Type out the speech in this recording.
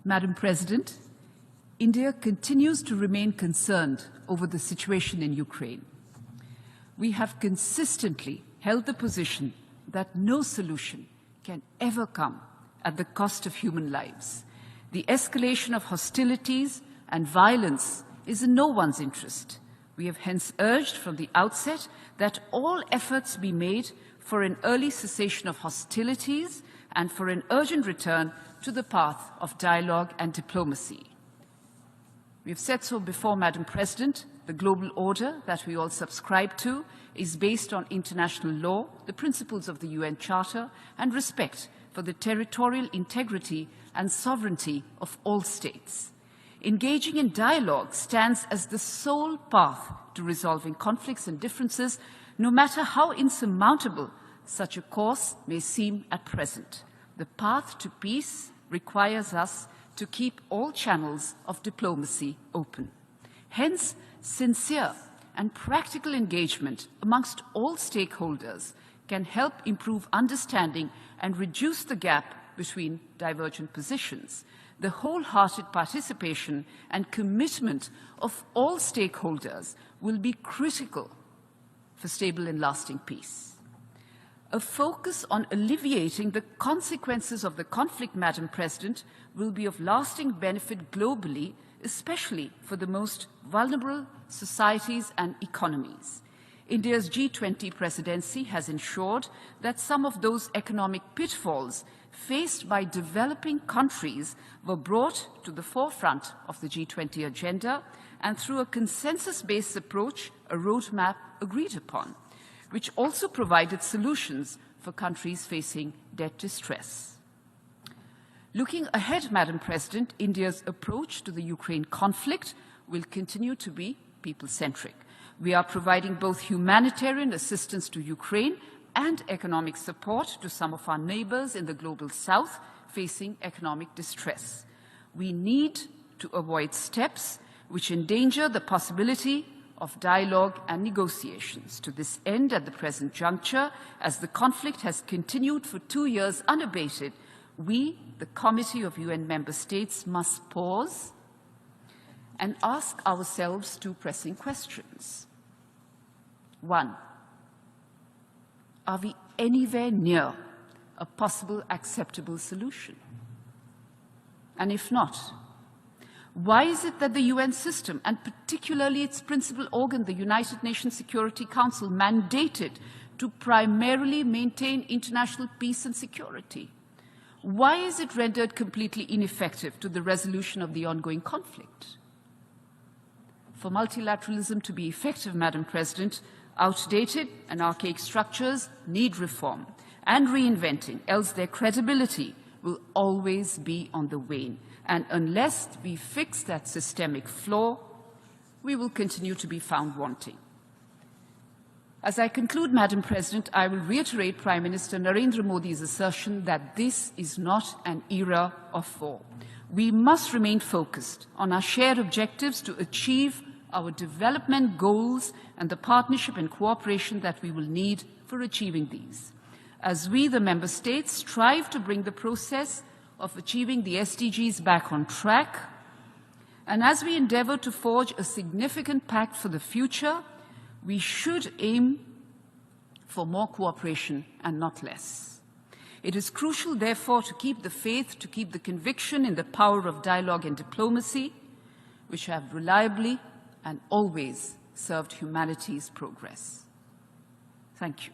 Madam President, India continues to remain concerned over the situation in Ukraine. We have consistently held the position that no solution can ever come at the cost of human lives. The escalation of hostilities and violence is in no one's interest. We have hence urged from the outset that all efforts be made for an early cessation of hostilities and for an urgent return to the path of dialogue and diplomacy. We have said so before, Madam President. The global order that we all subscribe to is based on international law, the principles of the UN Charter, and respect for the territorial integrity and sovereignty of all states. Engaging in dialogue stands as the sole path to resolving conflicts and differences, no matter how insurmountable such a course may seem at present. The path to peace requires us to keep all channels of diplomacy open. Hence, sincere and practical engagement amongst all stakeholders can help improve understanding and reduce the gap between divergent positions. The wholehearted participation and commitment of all stakeholders will be critical for stable and lasting peace. A focus on alleviating the consequences of the conflict, Madam President, will be of lasting benefit globally, especially for the most vulnerable societies and economies. India's G20 presidency has ensured that some of those economic pitfalls faced by developing countries were brought to the forefront of the G20 agenda, and through a consensus-based approach, a roadmap agreed upon, which also provided solutions for countries facing debt distress. Looking ahead, Madam President, India's approach to the Ukraine conflict will continue to be people-centric. We are providing both humanitarian assistance to Ukraine and economic support to some of our neighbors in the global south facing economic distress. We need to avoid steps which endanger the possibility of dialogue and negotiations. To this end, at the present juncture, as the conflict has continued for 2 years unabated, we, the Committee of UN Member States, must pause and ask ourselves two pressing questions. One, are we anywhere near a possible acceptable solution? And if not, why is it that the UN system, and particularly its principal organ, the United Nations Security Council, mandated to primarily maintain international peace and security? Why is it rendered completely ineffective to the resolution of the ongoing conflict? For multilateralism to be effective, Madam President, outdated and archaic structures need reform and reinventing, else their credibility will always be on the wane. And unless we fix that systemic flaw, we will continue to be found wanting. As I conclude, Madam President, I will reiterate Prime Minister Narendra Modi's assertion that this is not an era of war. We must remain focused on our shared objectives to achieve our development goals and the partnership and cooperation that we will need for achieving these. As we, the Member States, strive to bring the process of achieving the SDGs back on track, and as we endeavor to forge a significant pact for the future, we should aim for more cooperation and not less. It is crucial, therefore, to keep the faith, to keep the conviction in the power of dialogue and diplomacy, which have reliably and always served humanity's progress. Thank you.